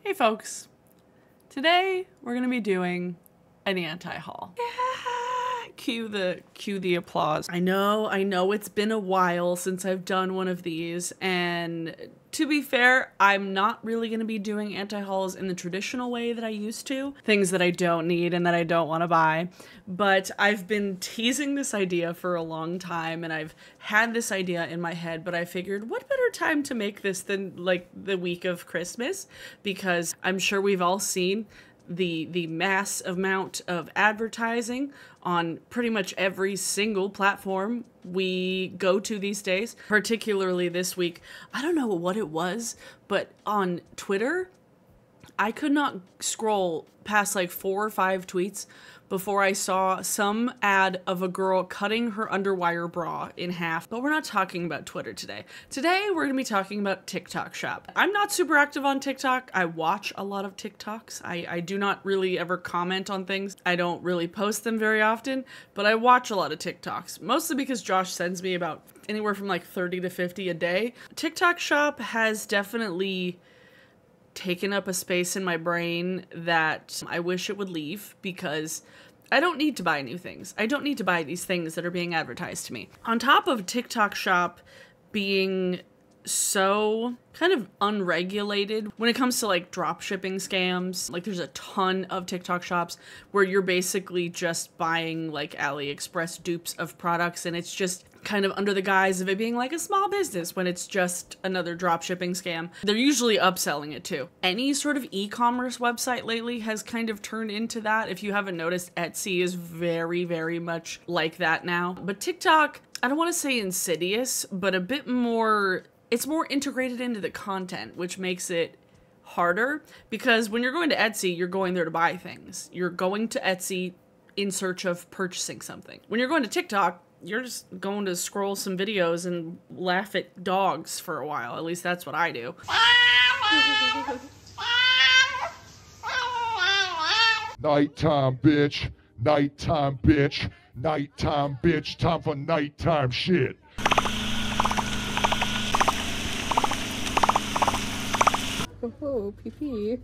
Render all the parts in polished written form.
Hey folks, today we're gonna be doing an anti-haul. Yeah! Cue the applause. I know it's been a while since I've done one of these, and to be fair, I'm not really gonna be doing anti-hauls in the traditional way that I used to. Things that I don't need and that I don't want to buy. But I've been teasing this idea for a long time, and I've had this idea in my head, but I figured what better time to make this than like the week of Christmas, because I'm sure we've all seen the mass amount of advertising on pretty much every single platform we go to these days, particularly this week. I don't know what it was, but on Twitter, I could not scroll past like 4 or 5 tweets before I saw some ad of a girl cutting her underwire bra in half. But we're not talking about Twitter today. Today, we're gonna be talking about TikTok Shop. I'm not super active on TikTok. I watch a lot of TikToks. I do not really ever comment on things. I don't really post them very often, but I watch a lot of TikToks, mostly because Josh sends me about anywhere from like 30 to 50 a day. TikTok Shop has definitely taken up a space in my brain that I wish it would leave, because I don't need to buy new things. I don't need to buy these things that are being advertised to me. On top of TikTok Shop being so kind of unregulated when it comes to like drop shipping scams, like there's a ton of TikTok shops where you're basically just buying like AliExpress dupes of products, and it's just kind of under the guise of it being like a small business when it's just another drop shipping scam. They're usually upselling it too. Any sort of e-commerce website lately has kind of turned into that. If you haven't noticed, Etsy is very, very much like that now. But TikTok, I don't want to say insidious, but a bit more, it's more integrated into the content, which makes it harder, because when you're going to Etsy, you're going there to buy things. You're going to Etsy in search of purchasing something. When you're going to TikTok, you're just going to scroll some videos and laugh at dogs for a while. At least that's what I do. Nighttime, bitch. Nighttime, bitch. Nighttime, bitch. Time for nighttime shit. Oh, pee-pee.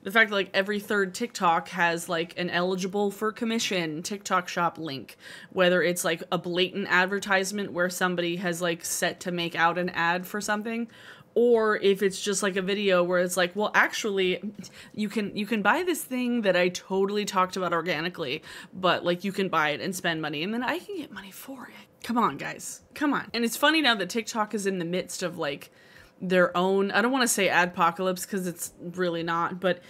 The fact that like every third TikTok has like an eligible for commission TikTok shop link, whether it's like a blatant advertisement where somebody has like set to make out an ad for something, or if it's just like a video where it's like, well, actually you can buy this thing that I totally talked about organically, but like you can buy it and spend money and then I can get money for it. Come on, guys. Come on. And it's funny now that TikTok is in the midst of like their own, I don't want to say adpocalypse because it's really not, but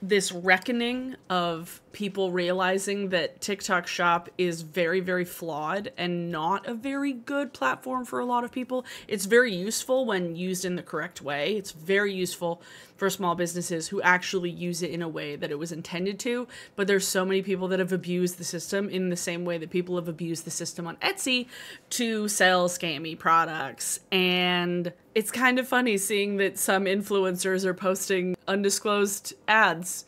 this reckoning of people realizing that TikTok Shop is very, very flawed and not a very good platform for a lot of people. It's very useful when used in the correct way. It's very useful for small businesses who actually use it in a way that it was intended to, but there's so many people that have abused the system in the same way that people have abused the system on Etsy to sell scammy products. And it's kind of funny seeing that some influencers are posting undisclosed ads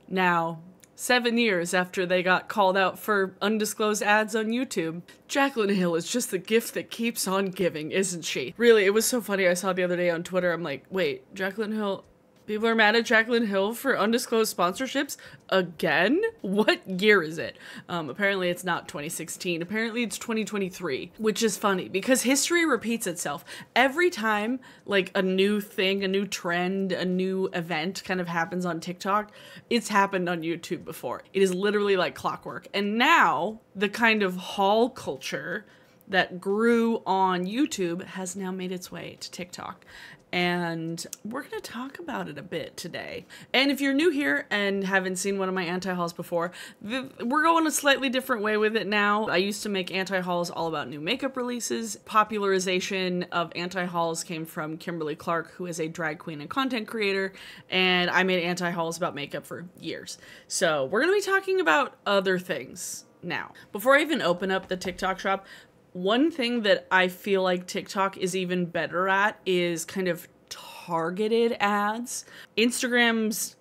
now, 7 years after they got called out for undisclosed ads on YouTube. Jaclyn Hill is just the gift that keeps on giving, isn't she? Really, it was so funny. I saw the other day on Twitter, I'm like, wait, Jaclyn Hill, people are mad at Jaclyn Hill for undisclosed sponsorships again? What year is it? Apparently it's not 2016. Apparently it's 2023, which is funny because history repeats itself. Every time like a new thing, a new trend, a new event kind of happens on TikTok, it's happened on YouTube before. It is literally like clockwork. And now the kind of haul culture that grew on YouTube has now made its way to TikTok. And we're going to talk about it a bit today. And if you're new here and haven't seen one of my anti-hauls before, we're going a slightly different way with it now. I used to make anti-hauls all about new makeup releases. Popularization of anti-hauls came from Kimberly Clark, who is a drag queen and content creator, and I made anti-hauls about makeup for years. So we're going to be talking about other things now. Before I even open up the TikTok shop, one thing that I feel like TikTok is even better at is kind of targeted ads. Instagram's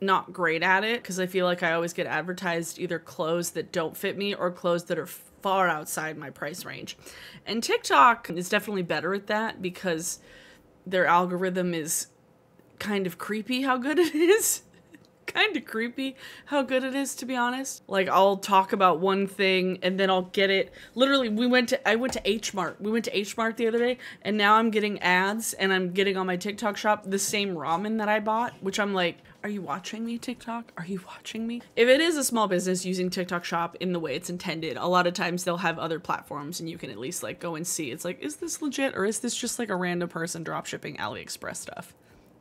not great at it because I feel like I always get advertised either clothes that don't fit me or clothes that are far outside my price range. And TikTok is definitely better at that because their algorithm is kind of creepy how good it is. Kind of creepy how good it is, to be honest. Like, I'll talk about one thing and then I'll get it. Literally, I went to H Mart. We went to H Mart the other day, and now I'm getting ads and I'm getting on my TikTok shop the same ramen that I bought, which I'm like, are you watching me, TikTok? Are you watching me? If it is a small business using TikTok shop in the way it's intended, a lot of times they'll have other platforms and you can at least like go and see. It's like, is this legit, or is this just like a random person dropshipping AliExpress stuff?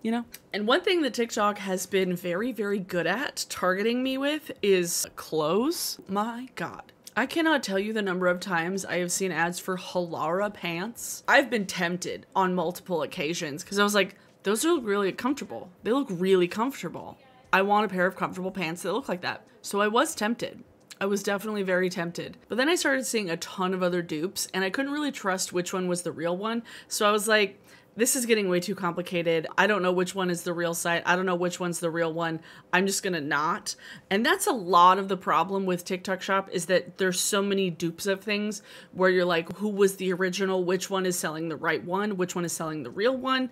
You know? And one thing that TikTok has been very, very good at targeting me with is clothes. My God. I cannot tell you the number of times I have seen ads for Halara pants. I've been tempted on multiple occasions because I was like, those look really comfortable. They look really comfortable. I want a pair of comfortable pants that look like that. So I was tempted. I was definitely very tempted. But then I started seeing a ton of other dupes and I couldn't really trust which one was the real one. So I was like, this is getting way too complicated. I don't know which one is the real site. I don't know which one's the real one. I'm just gonna not. And that's a lot of the problem with TikTok Shop, is that there's so many dupes of things where you're like, who was the original? Which one is selling the right one? Which one is selling the real one?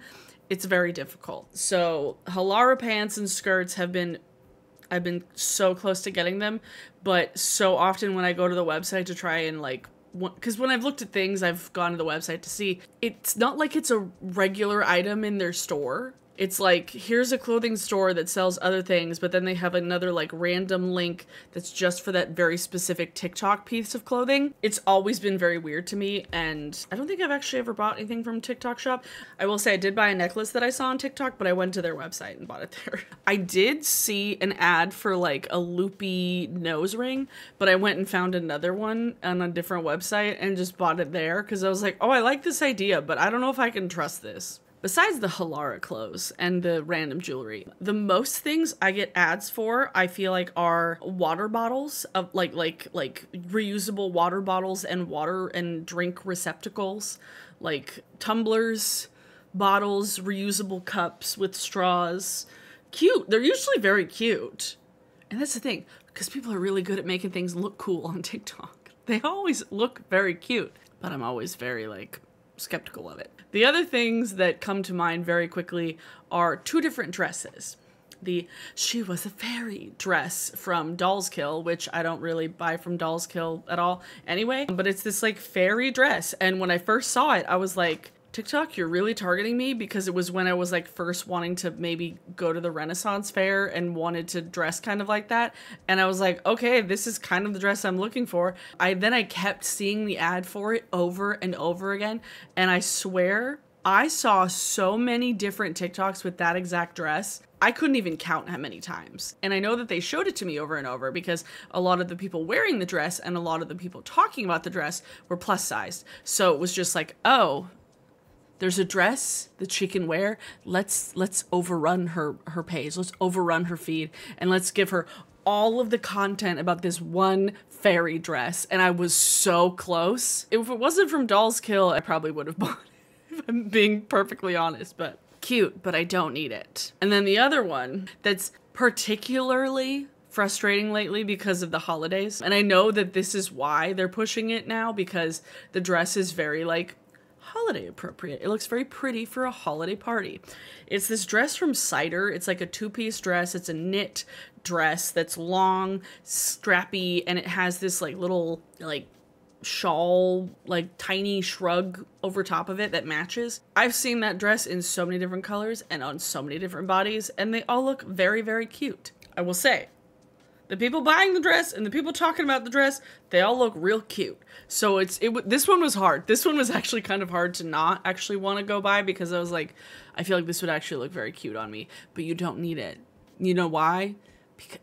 It's very difficult. So Halara pants and skirts I've been so close to getting them, but so often when I go to the website to try and like, because when I've looked at things, I've gone to the website to see, it's not like it's a regular item in their store. It's like, here's a clothing store that sells other things, but then they have another like random link that's just for that very specific TikTok piece of clothing. It's always been very weird to me, and I don't think I've actually ever bought anything from TikTok Shop. I will say I did buy a necklace that I saw on TikTok, but I went to their website and bought it there. I did see an ad for like a loopy nose ring, but I went and found another one on a different website and just bought it there because I was like, oh, I like this idea, but I don't know if I can trust this. Besides the Halara clothes and the random jewelry, the most things I get ads for, I feel like, are water bottles of like reusable water bottles and water and drink receptacles, like tumblers, bottles, reusable cups with straws. Cute. They're usually very cute. And that's the thing, because people are really good at making things look cool on TikTok. They always look very cute, but I'm always very like skeptical of it. The other things that come to mind very quickly are two different dresses. The "She Was a Fairy" dress from Dolls Kill, which I don't really buy from Dolls Kill at all anyway, but it's this like fairy dress. And when I first saw it, I was like, TikTok, you're really targeting me, because it was when I was like first wanting to maybe go to the Renaissance fair and wanted to dress kind of like that. And I was like, okay, this is kind of the dress I'm looking for. Then I kept seeing the ad for it over and over again. And I swear I saw so many different TikToks with that exact dress. I couldn't even count how many times. And I know that they showed it to me over and over because a lot of the people wearing the dress and a lot of the people talking about the dress were plus sized. So it was just like, oh, there's a dress that she can wear. Let's overrun her page. Let's overrun her feed. And let's give her all of the content about this one fairy dress. And I was so close. If it wasn't from Dolls Kill, I probably would have bought it, if I'm being perfectly honest. But cute, but I don't need it. And then the other one that's particularly frustrating lately because of the holidays. And I know that this is why they're pushing it now, because the dress is very like holiday appropriate. It looks very pretty for a holiday party. It's this dress from Cider. It's like a two-piece dress. It's a knit dress that's long, strappy, and it has this like little like shawl, like tiny shrug over top of it that matches. I've seen that dress in so many different colors and on so many different bodies, and they all look very, very cute. I will say, the people buying the dress and the people talking about the dress, they all look real cute. So this one was hard. This one was actually kind of hard to not actually want to go buy, because I was like, I feel like this would actually look very cute on me, but you don't need it. You know why?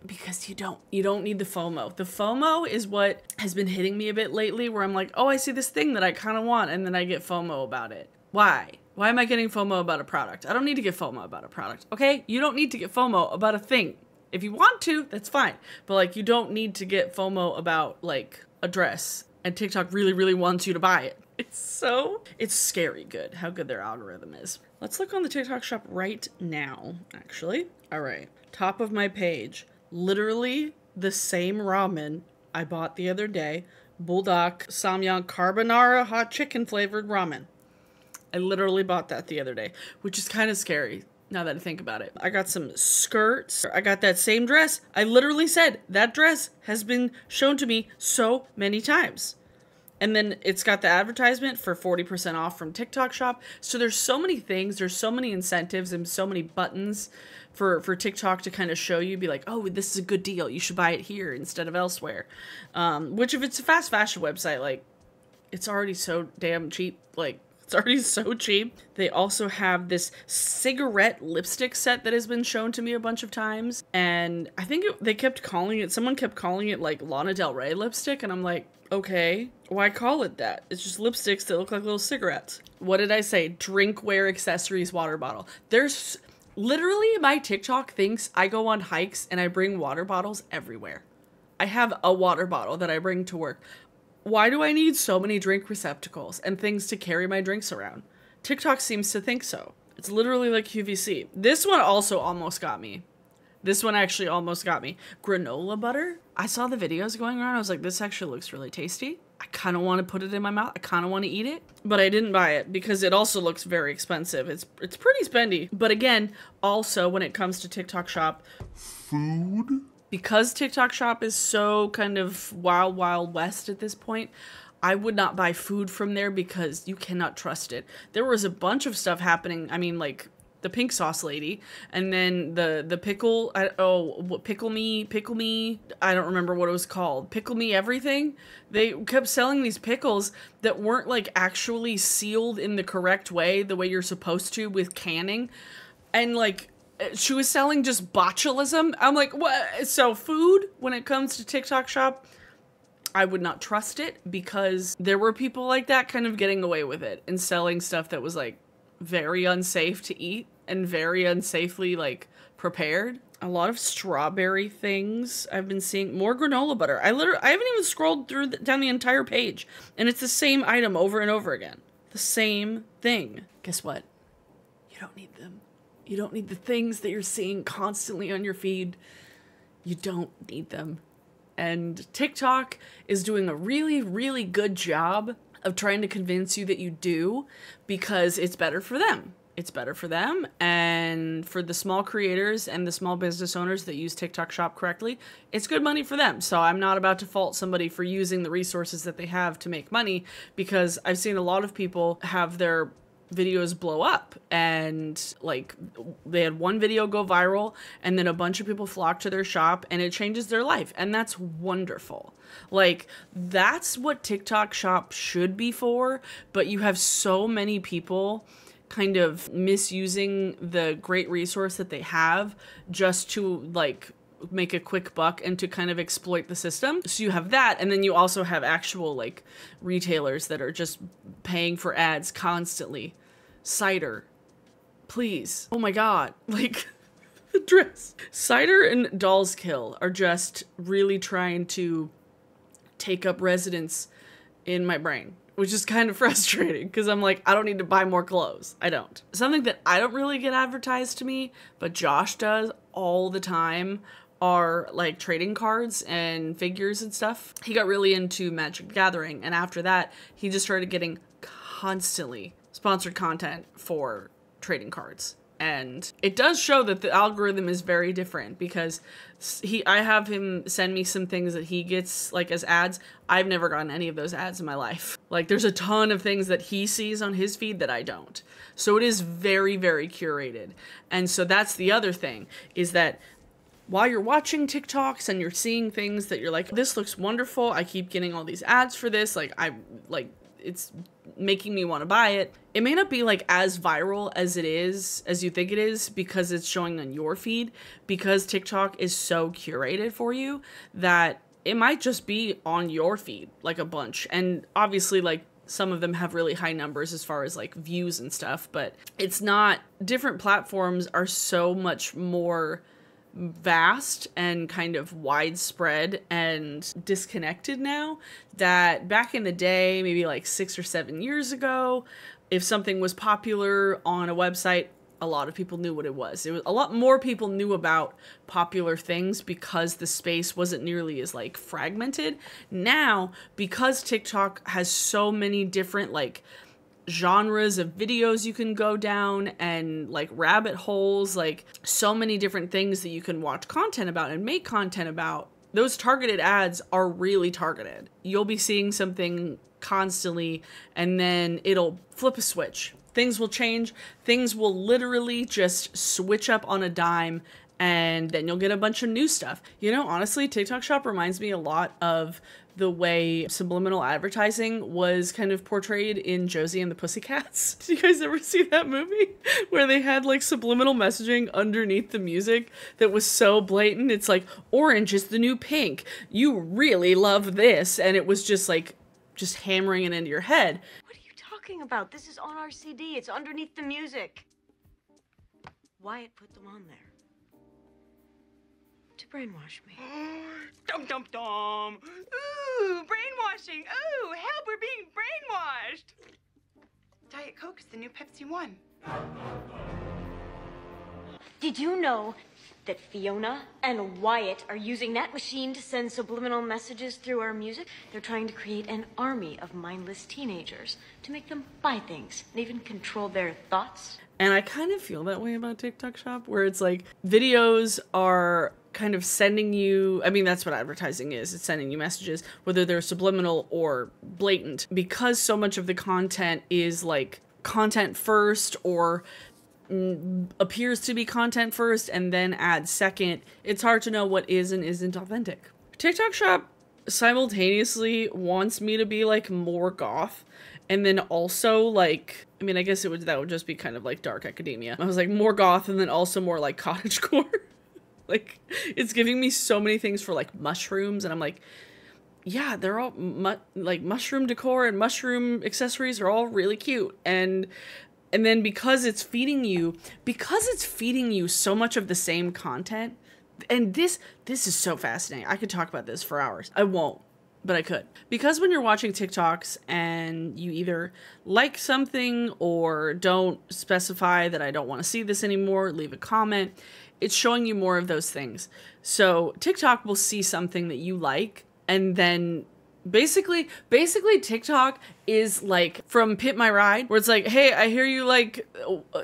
Because you don't need the FOMO. The FOMO is what has been hitting me a bit lately, where I'm like, oh, I see this thing that I kind of want, and then I get FOMO about it. Why? Why am I getting FOMO about a product? I don't need to get FOMO about a product, okay? You don't need to get FOMO about a thing. If you want to, that's fine. But like, you don't need to get FOMO about like a dress, and TikTok really, really wants you to buy it. It's scary good how good their algorithm is. Let's look on the TikTok shop right now, actually. All right, top of my page, literally the same ramen I bought the other day, Buldak Samyang Carbonara hot chicken flavored ramen. I literally bought that the other day, which is kind of scary. now that I think about it. I got some skirts. I got that same dress. I literally said that dress has been shown to me so many times. And then it's got the advertisement for 40% off from TikTok Shop. So there's so many things, there's so many incentives and so many buttons for TikTok to kind of show you, be like, oh, this is a good deal. You should buy it here instead of elsewhere. Which if it's a fast fashion website, like, it's already so damn cheap. Like, it's already so cheap. They also have this cigarette lipstick set that has been shown to me a bunch of times. And I think someone kept calling it like Lana Del Rey lipstick. And I'm like, okay, why call it that? It's just lipsticks that look like little cigarettes. What did I say? Drinkware, accessories, water bottle. There's literally, my TikTok thinks I go on hikes and I bring water bottles everywhere. I have a water bottle that I bring to work. Why do I need so many drink receptacles and things to carry my drinks around? TikTok seems to think so. It's literally like QVC. This one also almost got me. This one actually almost got me. Granola butter. I saw the videos going around. I was like, this actually looks really tasty. I kind of want to put it in my mouth. I kind of want to eat it, but I didn't buy it because it also looks very expensive. It's pretty spendy. But again, also when it comes to TikTok Shop, Food? because TikTok Shop is so kind of wild, wild west at this point, I would not buy food from there because you cannot trust it. There was a bunch of stuff happening. I mean, like the pink sauce lady, and then the pickle, pickle me, I don't remember what it was called. Pickle me everything. They kept selling these pickles that weren't like actually sealed in the correct way, the way you're supposed to with canning. And like, she was selling just botulism. I'm like, what? So food, when it comes to TikTok Shop, I would not trust it because there were people like that kind of getting away with it and selling stuff that was like very unsafe to eat and very unsafely like prepared. A lot of strawberry things I've been seeing. More granola butter. I haven't even scrolled down the entire page and it's the same item over and over again. The same thing. Guess what? You don't need them. You don't need the things that you're seeing constantly on your feed. You don't need them. And TikTok is doing a really, really good job of trying to convince you that you do because it's better for them. It's better for them, and for the small creators and the small business owners that use TikTok Shop correctly, it's good money for them. So I'm not about to fault somebody for using the resources that they have to make money, because I've seen a lot of people have their videos blow up, and like they had one video go viral and then a bunch of people flock to their shop and it changes their life, and that's wonderful. Like, that's what TikTok Shop should be for, but you have so many people kind of misusing the great resource that they have just to like make a quick buck and to kind of exploit the system. So you have that, and then you also have actual like retailers that are just paying for ads constantly. Cider, please. Oh my god, like the dress. Cider and Dolls Kill are just really trying to take up residence in my brain, which is kind of frustrating because I'm like, I don't need to buy more clothes. I don't. Something that I don't really get advertised to me, but Josh does all the time, are like trading cards and figures and stuff. He got really into Magic the Gathering, and after that, he just started getting constantly sponsored content for trading cards. And it does show that the algorithm is very different because I have him send me some things that he gets like as ads. I've never gotten any of those ads in my life. Like, there's a ton of things that he sees on his feed that I don't. So it is very, very curated. And so that's the other thing, is that while you're watching TikToks and you're seeing things that you're like, this looks wonderful, I keep getting all these ads for this, it's making me want to buy it. It may not be like as viral as you think it is, because it's showing on your feed, because TikTok is so curated for you that it might just be on your feed like a bunch. And obviously, like, some of them have really high numbers as far as like views and stuff, but it's not. Different platforms are so much more vast and kind of widespread and disconnected now, that back in the day, maybe like 6 or 7 years ago, if something was popular on a website, a lot of people knew what it was. A lot more people knew about popular things because the space wasn't nearly as like fragmented. Now, because TikTok has so many different like genres of videos you can go down, and like rabbit holes, like so many different things that you can watch content about and make content about. Those targeted ads are really targeted. You'll be seeing something constantly and then it'll flip a switch. Things will change. Things will literally just switch up on a dime, and then you'll get a bunch of new stuff. You know, honestly, TikTok Shop reminds me a lot of the way subliminal advertising was kind of portrayed in Josie and the Pussycats. Did you guys ever see that movie? Where they had like subliminal messaging underneath the music that was so blatant. It's like, orange is the new pink. You really love this. And it was just like, just hammering it into your head. What are you talking about? This is on our CD. It's underneath the music. Wyatt put them on there. To brainwash me. Dum dum dum. Ooh, brainwashing. Ooh, help, we're being brainwashed. Diet Coke is the new Pepsi One. Did you know that Fiona and Wyatt are using that machine to send subliminal messages through our music? They're trying to create an army of mindless teenagers to make them buy things and even control their thoughts. And I kind of feel that way about TikTok Shop, where it's like videos are kind of sending you, I mean, that's what advertising is. It's sending you messages, whether they're subliminal or blatant. Because so much of the content is like content first, or appears to be content first and then ads second, it's hard to know what is and isn't authentic. TikTok Shop simultaneously wants me to be like more goth, and then also like, I mean, I guess that would just be kind of like dark academia. I was like more goth and then also more like cottagecore. Like, it's giving me so many things for like mushrooms, and I'm like, yeah, they're all like mushroom decor and mushroom accessories are all really cute. And then because it's feeding you so much of the same content, and this is so fascinating. I could talk about this for hours. I won't, but I could. Because when you're watching TikToks and you either like something or don't specify that I don't want to see this anymore, leave a comment, it's showing you more of those things. So TikTok will see something that you like, and then basically TikTok is like from Pit My Ride, where it's like, hey, I hear you like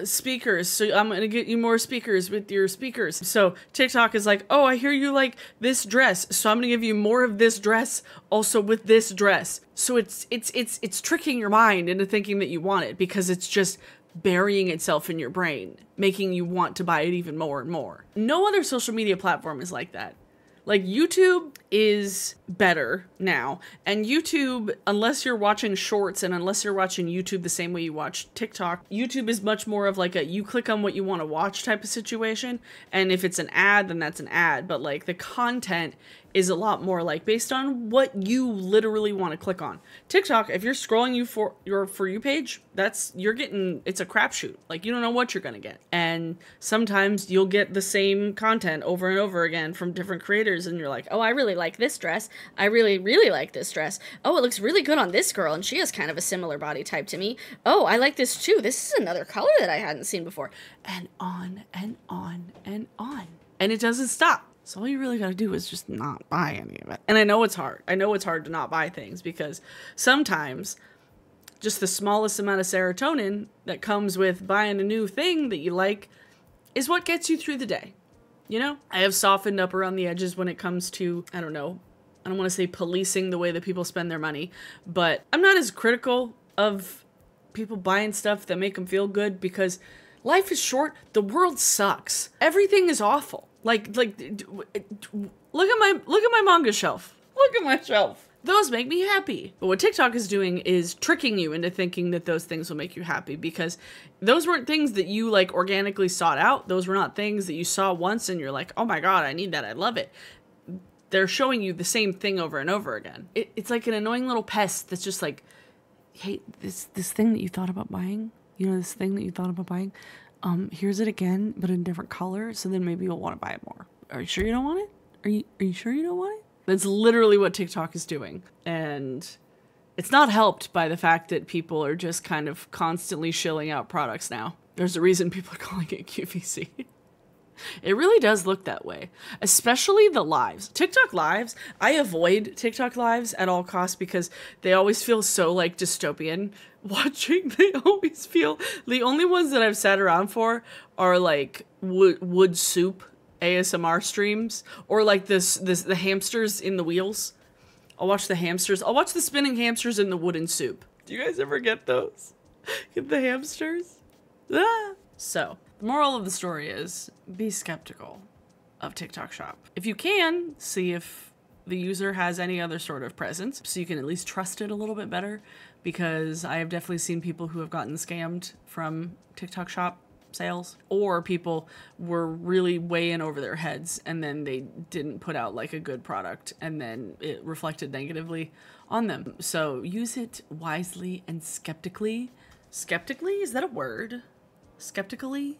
speakers, so I'm gonna get you more speakers with your speakers. So TikTok is like, oh, I hear you like this dress, so I'm gonna give you more of this dress also with this dress. So it's tricking your mind into thinking that you want it, because it's just burying itself in your brain, making you want to buy it even more and more. No other social media platform is like that. Like, YouTube is better now, and YouTube, unless you're watching shorts and unless you're watching YouTube the same way you watch TikTok, YouTube is much more of like a you click on what you want to watch type of situation, and if it's an ad, then that's an ad. But like the content is a lot more like based on what you literally want to click on. TikTok, if you're scrolling for your For You page, it's a crapshoot. Like, you don't know what you're gonna get. And sometimes you'll get the same content over and over again from different creators, and you're like, oh, I really like this dress. I really, really like this dress. Oh, it looks really good on this girl, and she has kind of a similar body type to me. Oh, I like this too. This is another color that I hadn't seen before. And on and on and on. And it doesn't stop. So all you really gotta do is just not buy any of it. And I know it's hard. I know it's hard to not buy things, because sometimes just the smallest amount of serotonin that comes with buying a new thing that you like is what gets you through the day. You know? I have softened up around the edges when it comes to, I don't know, I don't want to say policing the way that people spend their money, but I'm not as critical of people buying stuff that make them feel good, because life is short. The world sucks. Everything is awful. Like look at my manga shelf. Look at my shelf. Those make me happy. But what TikTok is doing is tricking you into thinking that those things will make you happy, because those weren't things that you like organically sought out. Those were not things that you saw once and you're like, oh my God, I need that. I love it. They're showing you the same thing over and over again. It's like an annoying little pest that's just like, hey, this thing that you thought about buying, this thing that you thought about buying, here's it again, but in a different color, so then maybe you'll want to buy it more. Are you sure you don't want it? Are you sure you don't want it? That's literally what TikTok is doing. And it's not helped by the fact that people are just kind of constantly shilling out products now. There's a reason people are calling it QVC. It really does look that way, especially the lives. TikTok lives, I avoid TikTok lives at all costs because they always feel so like dystopian watching. They always feel, the only ones that I've sat around for are like wood soup ASMR streams, or like the hamsters in the wheels. I'll watch the hamsters. I'll watch the spinning hamsters in the wooden soup. Do you guys ever get those? Get the hamsters? Ah. So, the moral of the story is be skeptical of TikTok Shop. If you can, see if the user has any other sort of presence so you can at least trust it a little bit better, because I have definitely seen people who have gotten scammed from TikTok Shop sales, or people were really way in over their heads and then they didn't put out like a good product and then it reflected negatively on them. So use it wisely and skeptically. Skeptically? Is that a word? Skeptically?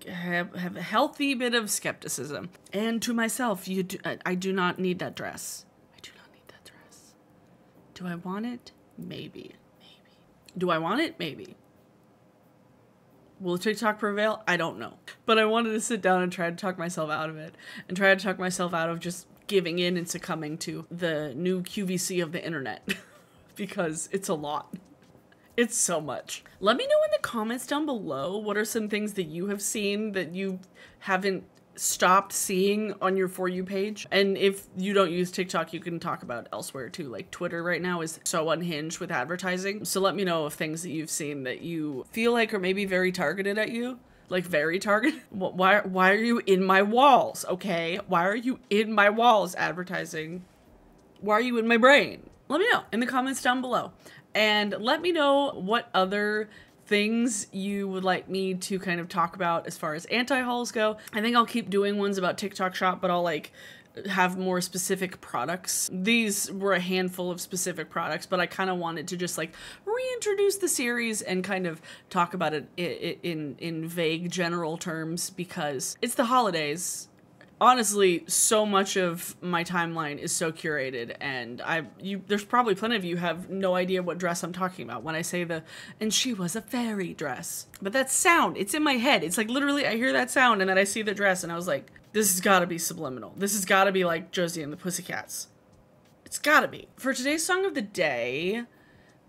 Have a healthy bit of skepticism. And to myself, I do not need that dress. I do not need that dress. Do I want it? Maybe. Do I want it? Maybe. Will TikTok prevail? I don't know. But I wanted to sit down and try to talk myself out of it. And try to talk myself out of just giving in and succumbing to the new QVC of the internet. Because it's a lot. It's so much. Let me know in the comments down below what are some things that you have seen that you haven't stopped seeing on your For You page. And if you don't use TikTok, you can talk about elsewhere too. Like Twitter right now is so unhinged with advertising. So let me know of things that you've seen that you feel like are maybe very targeted at you. Like very targeted. Why are you in my walls? Okay. Why are you in my walls advertising? Why are you in my brain? Let me know in the comments down below. And let me know what other things you would like me to kind of talk about as far as anti-hauls go. I think I'll keep doing ones about TikTok Shop, but I'll like have more specific products. These were a handful of specific products, but I kind of wanted to just like reintroduce the series and kind of talk about it in vague general terms because it's the holidays. Honestly, so much of my timeline is so curated, and there's probably plenty of you have no idea what dress I'm talking about when I say and she was a fairy dress. But that sound, it's in my head. It's like literally I hear that sound and then I see the dress and I was like, this has gotta be subliminal. This has gotta be like Josie and the Pussycats. It's gotta be. For today's song of the day,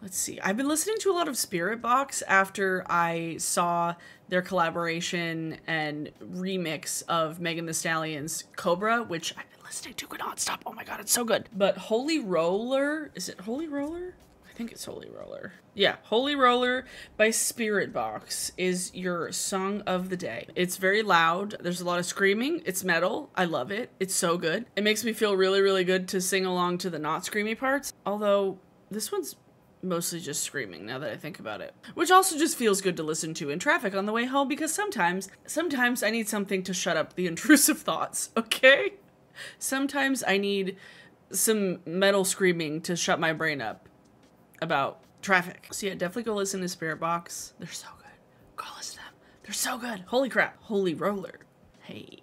let's see. I've been listening to a lot of spiritbox after I saw their collaboration and remix of Megan Thee Stallion's Cobra, which I've been listening to nonstop. Oh my god, it's so good. But Holy Roller, is it Holy Roller? I think it's Holy Roller. Yeah, Holy Roller by Spiritbox is your song of the day. It's very loud. There's a lot of screaming. It's metal. I love it. It's so good. It makes me feel really, really good to sing along to the not screamy parts. Although this one's mostly just screaming now that I think about it. Which also just feels good to listen to in traffic on the way home because sometimes I need something to shut up the intrusive thoughts, okay? Sometimes I need some metal screaming to shut my brain up about traffic. So yeah, definitely go listen to Spiritbox. They're so good. Go listen to them. They're so good. Holy crap. Holy Roller. Hey.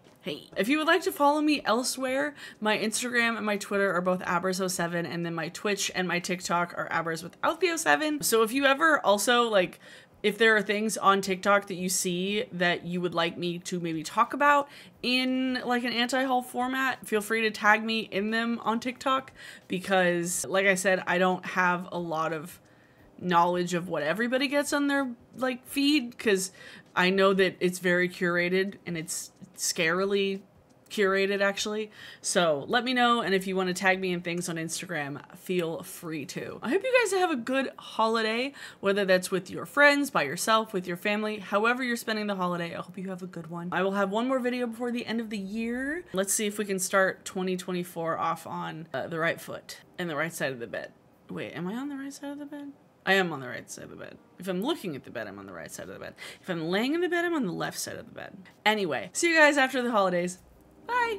If you would like to follow me elsewhere, my Instagram and my Twitter are both Abers07, and then my Twitch and my TikTok are Abers without the 07. So if you ever also like, if there are things on TikTok that you see that you would like me to maybe talk about in like an anti-haul format, feel free to tag me in them on TikTok because like I said, I don't have a lot of knowledge of what everybody gets on their like feed because I know that it's very curated and it's scarily curated actually. So let me know, and if you want to tag me in things on Instagram, feel free to. I hope you guys have a good holiday, whether that's with your friends, by yourself, with your family, however you're spending the holiday. I hope you have a good one. I will have one more video before the end of the year. Let's see if we can start 2024 off on the right foot and the right side of the bed. Wait, am I on the right side of the bed? I am on the right side of the bed. If I'm looking at the bed, I'm on the right side of the bed. If I'm laying in the bed, I'm on the left side of the bed. Anyway, see you guys after the holidays. Bye!